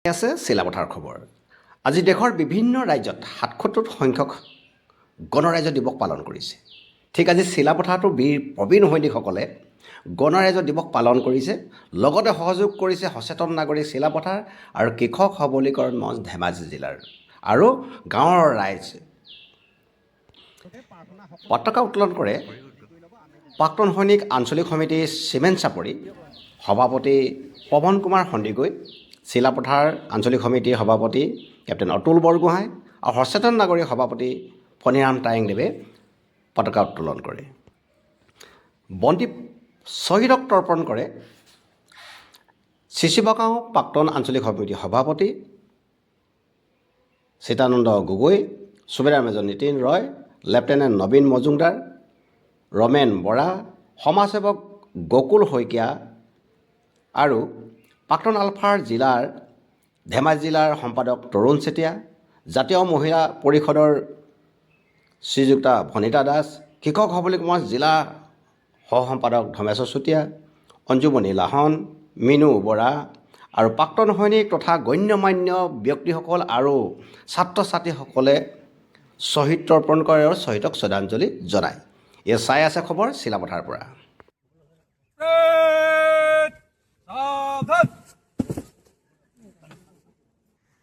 আছে চিলাপথাৰ খবৰ। আজি দেশৰ বিভিন্ন ৰাজ্যত ৭৭ সংখ্যক গণৰাজ্য দিৱস পালন কৰিছে। ঠিক আজি চিলাপথাৰতো বীৰ প্ৰবীণ সৈনিকসকলে গণৰাজ্য দিৱস পালন কৰিছে। লগতে সহযোগ কৰিছে সচেতন নাগৰিক চিলাপথাৰ আৰু কৃষক সবলীকৰণ মঞ্চ ধেমাজি জিলাৰ আৰু গাঁৱৰ ৰাইজ পতাকা উত্তোলন কৰে। প্ৰাক্তন সৈনিক আঞ্চলিক সমিতি চিমেণ্ট চাপৰি সভাপতি পৱন কুমাৰ সন্দিকৈ, চিলাপথাৰ আঞ্চলিক সমিতিৰ সভাপতি কেপ্টেইন অতুল বৰগোহাঁই আৰু সচেতন নাগৰিক সভাপতি ফণিৰাম তায়েংদেৱে পতাকা উত্তোলন কৰে। বন্তি শ্বহীদক তৰ্পণ কৰে চিচিবাগাঁও প্ৰাক্তন আঞ্চলিক সমিতিৰ সভাপতি চিতানন্দ গগৈ, সুবেদাৰ মেজৰ নীতিন ৰয়, লেফটেনেণ্ট নবীন মজুমদাৰ, ৰমেন বৰা, সমাজসেৱক গকুল শইকীয়া আৰু প্ৰাক্তন আলফাৰ জিলাৰ ধেমাজি জিলাৰ সম্পাদক তৰুণ চেতিয়া, জাতীয় মহিলা পৰিষদৰ শ্ৰীযুক্তা ভনিতা দাস, কৃষক সবলীকৰণ মঞ্চ জিলা সহ সম্পাদক ধমেশ্বৰ চুতীয়া, অঞ্জুমণি লাহন, মিনু বৰা আৰু প্ৰাক্তন সৈনিক তথা গণ্যমান্য ব্যক্তিসকল আৰু ছাত্ৰ ছাত্ৰীসকলে শ্বহীদ তৰ্পণ কৰে আৰু শ্বহীদক শ্ৰদ্ধাঞ্জলি জনায়। এই চাই আছে খবৰ চিলাপথাৰৰ পৰা।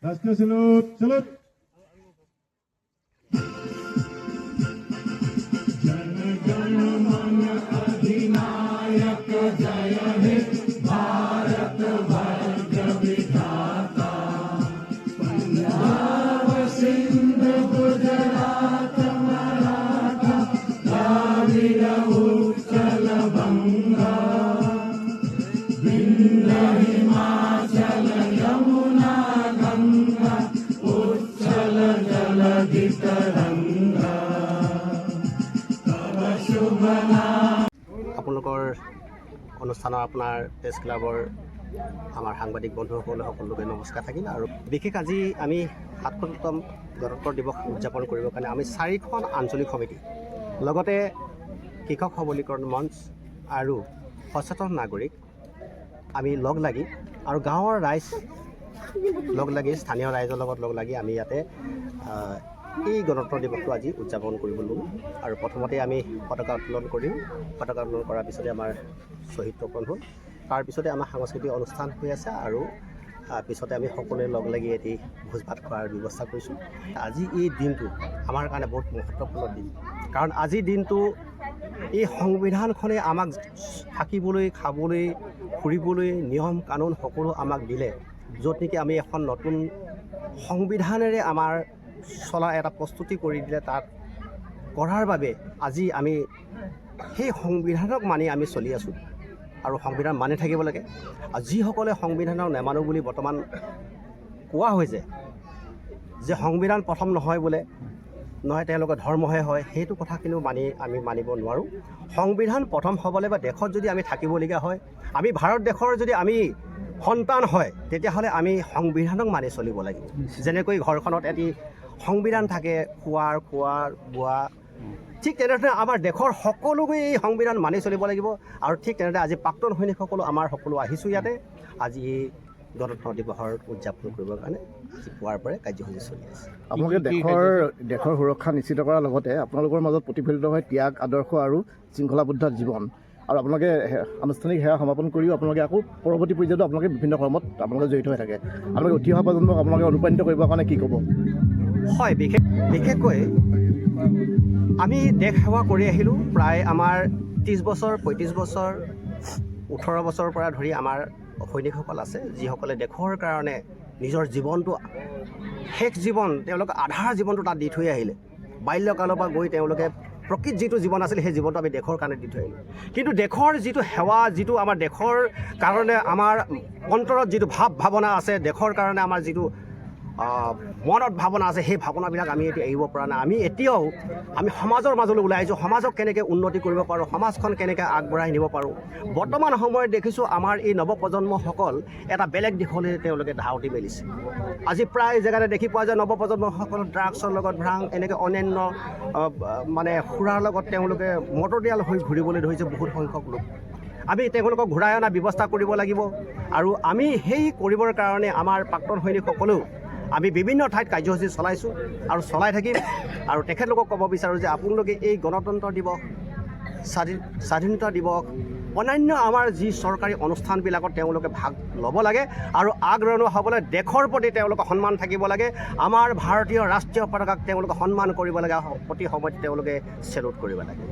ৰাষ্ট্ৰীয় সেলুট সেলুট আপোনালোকৰ অনুষ্ঠানৰ আপোনাৰ প্ৰেছ ক্লাবৰ আমাৰ সাংবাদিক বন্ধুসকলে সকলোকে নমস্কাৰ থাকিল। আৰু বিশেষ আজি আমি ৭৭তম গণতন্ত্ৰ দিৱস উদযাপন কৰিবৰ কাৰণে আমি ৪খন আঞ্চলিক সমিতি লগতে কৃষক সবলীকৰণ মঞ্চ আৰু সচেতন নাগৰিক আমি লগ লাগি আৰু গাঁৱৰ ৰাইজ লগ লাগি স্থানীয় ৰাইজৰ লগত লগ লাগি আমি ইয়াতে এই গণতন্ত্ৰ দিৱসটো আজি উদযাপন কৰিব ল'লোঁ। আৰু প্ৰথমতে আমি পতাকা উত্তোলন কৰিম। পতাকা উত্তোলন কৰাৰ পিছতে আমাৰ শ্বহীদ তৰ্পণ হ'ল। তাৰপিছতে আমাৰ সাংস্কৃতিক অনুষ্ঠান হৈ আছে আৰু পিছতে আমি সকলোৱে লগ লাগি এটি ভোজ ভাত খোৱাৰ ব্যৱস্থা কৰিছোঁ। আজি এই দিনটো আমাৰ কাৰণে বহুত মহত্বপূৰ্ণ দিন, কাৰণ আজিৰ দিনটো এই সংবিধানখনে আমাক থাকিবলৈ, খাবলৈ, ফুৰিবলৈ নিয়ম কানুন সকলো আমাক দিলে, য'ত নেকি আমি এখন নতুন সংবিধানেৰে আমাৰ চলা এটা প্ৰস্তুতি কৰি দিলে। তাত কৰাৰ বাবে আজি আমি সেই সংবিধানক মানি আমি চলি আছোঁ আৰু সংবিধান মানি থাকিব লাগে। আৰু যিসকলে সংবিধানক নেমানো বুলি বৰ্তমান কোৱা হৈছে যে সংবিধান প্ৰথম নহয় বোলে, নহয় তেওঁলোকৰ ধৰ্মহে হয়, সেইটো কথা কিন্তু আমি মানিব নোৱাৰোঁ। সংবিধান প্ৰথম হ'বলৈ বা দেশত যদি আমি থাকিবলগীয়া হয়, আমি ভাৰত দেশৰ যদি আমি সন্তান হয়, তেতিয়াহ'লে আমি সংবিধানক মানি চলিব লাগিব। যেনেকৈ ঘৰখনত এটি সংবিধান থাকে, খোৱাৰ বোৱা, ঠিক তেনেদৰে আমাৰ দেশৰ সকলোকে এই সংবিধান মানি চলিব লাগিব। আৰু ঠিক তেনেদৰে আজি প্ৰাক্তন সৈনিকসকলো আমাৰ সকলো আহিছোঁ ইয়াতে আজি এই গণতন্ত্ৰ দিৱসৰ উদযাপন কৰিবৰ কাৰণে আজি পুৱাৰ পৰাই কাৰ্যসূচী চলি আছে। আপোনালোকে দেশৰ সুৰক্ষা নিশ্চিত কৰাৰ লগতে আপোনালোকৰ মাজত প্ৰতিফলিত হয় ত্যাগ, আদৰ্শ আৰু শৃংখলাবদ্ধ জীৱন। আৰু আপোনালোকে আনুষ্ঠানিক সেৱা সমাপন কৰিও আপোনালোকে আকৌ পৰৱৰ্তী পৰ্যায়তো আপোনালোকে বিভিন্ন কৰ্মত আপোনালোকে জড়িত হৈ থাকে। আপোনালোকে উঠি অহা প্ৰজন্মক আপোনালোকে অনুপ্ৰাণিত কৰিবৰ কাৰণে কি ক'ব? হয়, বিশেষকৈ আমি দেশ সেৱা কৰি আহিলোঁ। প্ৰায় আমাৰ 30 বছৰ, 35 বছৰ, 18 বছৰৰ পৰা ধৰি আমাৰ সৈনিকসকল আছে, যিসকলে দেশৰ কাৰণে নিজৰ জীৱনটো শেষ জীৱন, তেওঁলোকে আধাৰ জীৱনটো তাত দি থৈ আহিলে। বাল্যকালৰ পৰা গৈ তেওঁলোকে প্ৰকৃত যিটো জীৱন আছিল সেই জীৱনটো আমি দেশৰ কাৰণে দি থৈ আহিলোঁ। কিন্তু দেশৰ যিটো সেৱা, যিটো আমাৰ দেশৰ কাৰণে আমাৰ অন্তৰত যিটো ভাৱনা আছে, দেশৰ কাৰণে আমাৰ যিটো মনত ভাৱনা আছে, সেই ভাৱনাবিলাক আমি এতিয়া এৰিব পৰা নাই। আমি এতিয়াও সমাজৰ মাজলৈ ওলাই আহিছোঁ, সমাজক কেনেকৈ উন্নতি কৰিব পাৰোঁ, সমাজখন কেনেকৈ আগবঢ়াই নিব পাৰোঁ। বৰ্তমান সময়ত দেখিছোঁ আমাৰ এই নৱপ্ৰজন্মসকল এটা বেলেগ দিশলৈ তেওঁলোকে ধাউতি মেলিছে। আজি প্ৰায় জেগাতে দেখি পোৱা যায় নৱপ্ৰজন্মসকল ড্ৰাগছৰ লগত ভ্ৰাং, এনেকৈ অন্যান্য মানে সুৰাৰ লগত তেওঁলোকে মটৰদিয়াল হৈ ঘূৰিবলৈ ধৰিছে বহুত সংখ্যক লোক। আমি তেওঁলোকক ঘূৰাই অনাৰ ব্যৱস্থা কৰিব লাগিব। আৰু আমি সেই কৰিবৰ কাৰণে আমাৰ প্ৰাক্তন সৈনিকসকলেও আমি বিভিন্ন ঠাইত কাৰ্যসূচী চলাইছোঁ আৰু চলাই থাকিম। আৰু তেখেতলোকক ক'ব বিচাৰোঁ যে আপোনালোকে এই গণতন্ত্ৰ দিৱস, স্বাধীনতা দিৱস, অন্যান্য আমাৰ যি চৰকাৰী অনুষ্ঠানবিলাকত তেওঁলোকে ভাগ ল'ব লাগে আৰু আগৰণুৱা হ'বলৈ দেশৰ প্ৰতি তেওঁলোকৰ সন্মান থাকিব লাগে। আমাৰ ভাৰতীয় ৰাষ্ট্ৰীয় পতাকাক তেওঁলোকে সন্মান কৰিব লাগে, প্ৰতি সময়ত তেওঁলোকে চেলুট কৰিব লাগে।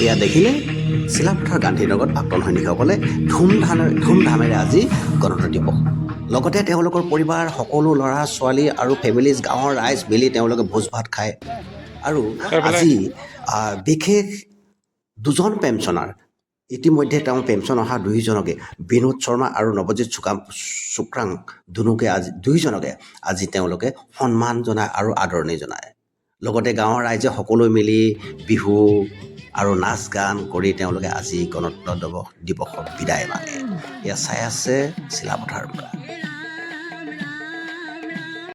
এয়া দেখিলে চিলাপথাৰ গান্ধীনগৰত প্ৰাক্তন সৈনিকসকলে ধুমধামেৰে আজি গণতন্ত্ৰ দিৱস, লগতে তেওঁলোকৰ পৰিবাৰ, সকলো ল'ৰা ছোৱালী আৰু ফেমিলিজ, গাঁৱৰ ৰাইজ মিলি তেওঁলোকে ভোজ ভাত খায়। আৰু আজি বিশেষ দুজন পেঞ্চনাৰ, ইতিমধ্যে তেওঁ পেঞ্চন অহা দুয়োজনকে, বিনোদ শৰ্মা আৰু নৱজিৎ শুক্ৰাং দুয়োজনকে আজি তেওঁলোকে সন্মান জনায় আৰু আদৰণি জনায়। লগতে গাঁৱৰ ৰাইজে সকলো মিলি বিহু আৰু নাচ গান কৰি তেওঁলোকে আজি গণতন্ত্ৰ দিৱসৰ বিদায় মানে। এয়া চাই আছে চিলাপথাৰৰ পৰা।